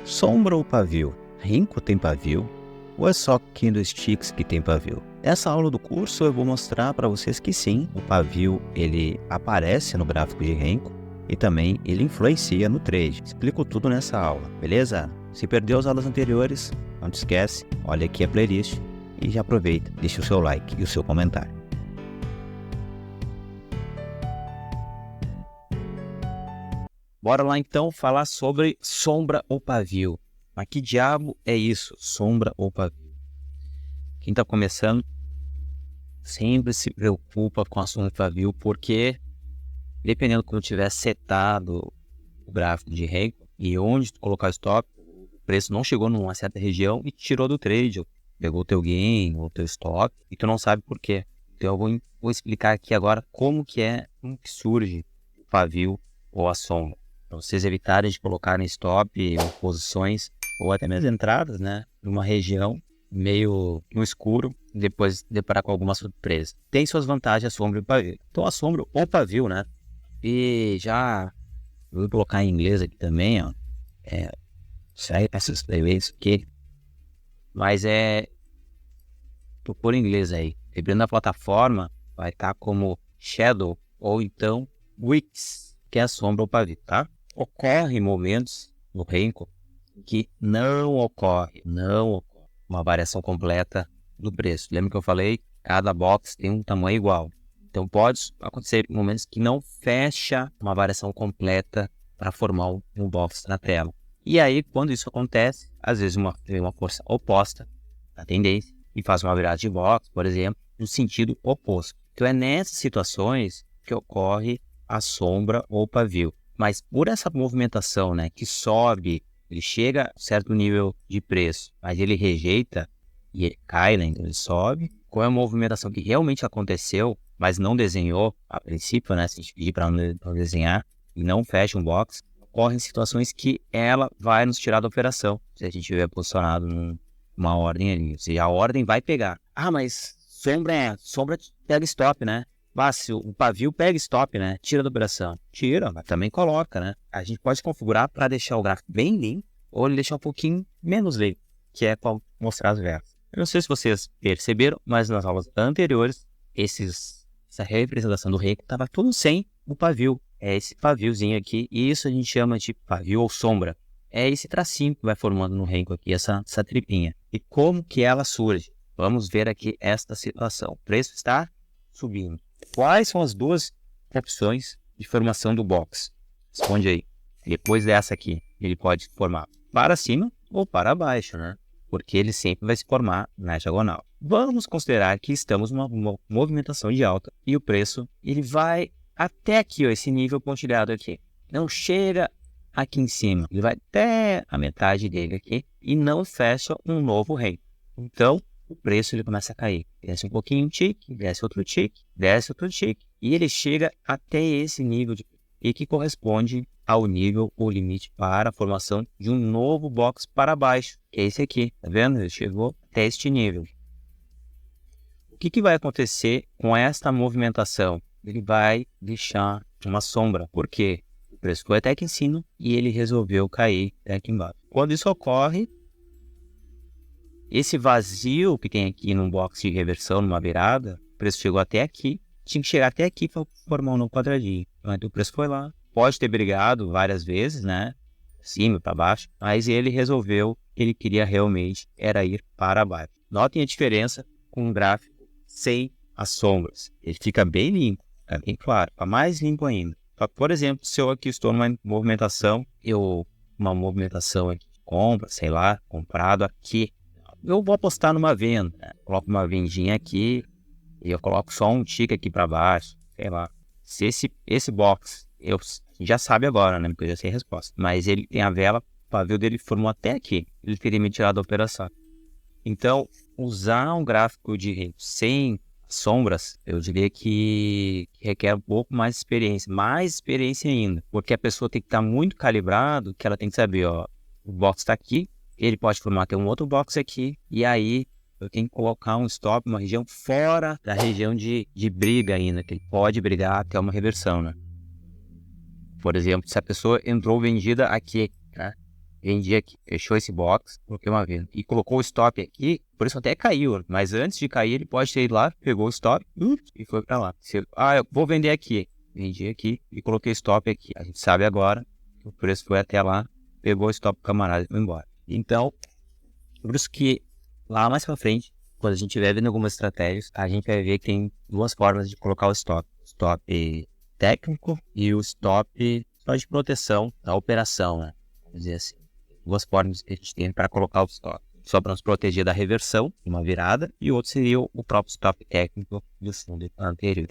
Sombra ou pavio? Rinco tem pavio? Ou é só candlesticks que tem pavio? Nessa aula do curso eu vou mostrar para vocês que sim, o pavio ele aparece no gráfico de Renko e também ele influencia no trade. Explico tudo nessa aula, beleza? Se perdeu as aulas anteriores, não te esquece, olha aqui a playlist e já aproveita, deixa o seu like e o seu comentário. Bora lá então falar sobre sombra ou pavio. Mas que diabo é isso, sombra ou pavio? Quem está começando sempre se preocupa com a sombra e pavio, porque dependendo quando tiver setado o gráfico de Renko e onde tu colocar o stop, o preço não chegou numa certa região e te tirou do trade, pegou o teu gain ou o teu stop e tu não sabe por quê. Então eu vou explicar aqui agora como que surge o pavio ou a sombra. Para vocês evitarem de colocarem stop ou posições ou até mesmo entradas, né, numa região meio no escuro e depois deparar com alguma surpresa. Tem suas vantagens a sombra e o pavio. Então a sombra ou pavio, né, e já vou colocar em inglês aqui também, ó, essas playlists aqui, mas procura em inglês aí. Dependendo da plataforma, vai estar como Shadow ou então Wicks, que é a sombra ou pavio, tá? Ocorrem momentos no Renko que não ocorre uma variação completa do preço. Lembra que eu falei? Cada box tem um tamanho igual. Então pode acontecer momentos que não fecha uma variação completa para formar um box na tela. E aí, quando isso acontece, às vezes tem uma força oposta da tendência e faz uma virada de box, por exemplo, no sentido oposto. Então é nessas situações que ocorre a sombra ou pavio. Mas por essa movimentação, né, que sobe, ele chega a certo nível de preço, mas ele rejeita e ele cai, né, então ele sobe. Com a movimentação que realmente aconteceu, mas não desenhou a princípio, né, se a gente pedir para não desenhar e não fecha um box, ocorrem situações que ela vai nos tirar da operação, se a gente estiver posicionado numa ordem ali. Ou seja, a ordem vai pegar. Ah, mas sombra pega stop, né? Se o pavio pega stop, né? Tira da operação. Tira, mas também coloca, né? A gente pode configurar para deixar o gráfico bem limpo ou deixar um pouquinho menos limpo, que é para mostrar as velas. Eu não sei se vocês perceberam, mas nas aulas anteriores, essa representação do Renko estava tudo sem o pavio. É esse paviozinho aqui, e isso a gente chama de pavio ou sombra. É esse tracinho que vai formando no Renko aqui, essa tripinha. E como que ela surge? Vamos ver aqui esta situação. O preço está subindo. Quais são as duas opções de formação do box? Responde aí. Depois dessa aqui, ele pode formar para cima ou para baixo, né? Porque ele sempre vai se formar na diagonal. Vamos considerar que estamos numa movimentação de alta e o preço ele vai até aqui, ó, esse nível pontilhado aqui. Não chega aqui em cima, ele vai até a metade dele aqui e não fecha um novo Renko. Então, o preço ele começa a cair. Desce um pouquinho, um tique, desce outro tique, e ele chega até esse nível e que corresponde ao nível ou limite para a formação de um novo box para baixo, que é esse aqui, tá vendo? Ele chegou até este nível. O que vai acontecer com esta movimentação? Ele vai deixar uma sombra. Por quê? O preço foi até aqui em cima e ele resolveu cair até aqui embaixo. Quando isso ocorre, esse vazio que tem aqui num box de reversão, numa virada, o preço chegou até aqui, tinha que chegar até aqui para formar um novo quadradinho. Então o preço foi lá. Pode ter brigado várias vezes, né? Cima, para baixo, mas ele resolveu que ele queria realmente era ir para baixo. Notem a diferença com um gráfico sem as sombras. Ele fica bem limpo, é bem claro, fica mais limpo ainda. Por exemplo, se eu aqui estou numa movimentação, aqui de compra, sei lá, comprado aqui, eu vou apostar numa venda, né? Coloco uma vendinha aqui e eu coloco só um tique aqui para baixo, sei lá. Se esse box, a gente já sabe agora, né? Porque eu já sei a resposta. Mas ele tem a vela, o pavio dele formou até aqui. Ele teria me tirado da operação. Então, usar um gráfico de Renko sem sombras, eu diria que requer um pouco mais experiência ainda. Porque a pessoa tem que estar muito calibrado, que ela tem que saber, ó, o box está aqui, ele pode formar até um outro box aqui, e aí eu tenho que colocar um stop, uma região fora da região de briga ainda, que ele pode brigar até uma reversão, né? Por exemplo, se a pessoa entrou vendida aqui, né? vendi aqui, fechou esse box, coloquei uma venda e colocou o stop aqui, por isso até caiu, mas antes de cair ele pode ter ido lá, pegou o stop e foi para lá. Eu vou vender aqui, vendi aqui e coloquei stop aqui. A gente sabe agora que o preço foi até lá, pegou o stop do camarada e foi embora. Então, por isso que lá mais para frente, quando a gente estiver vendo algumas estratégias, a gente vai ver que tem duas formas de colocar o stop. Stop técnico e o stop só de proteção da operação, né? Vamos dizer assim. Duas formas que a gente tem para colocar o stop. Só para nos proteger da reversão, uma virada, e outro seria o próprio stop técnico do fundo anterior.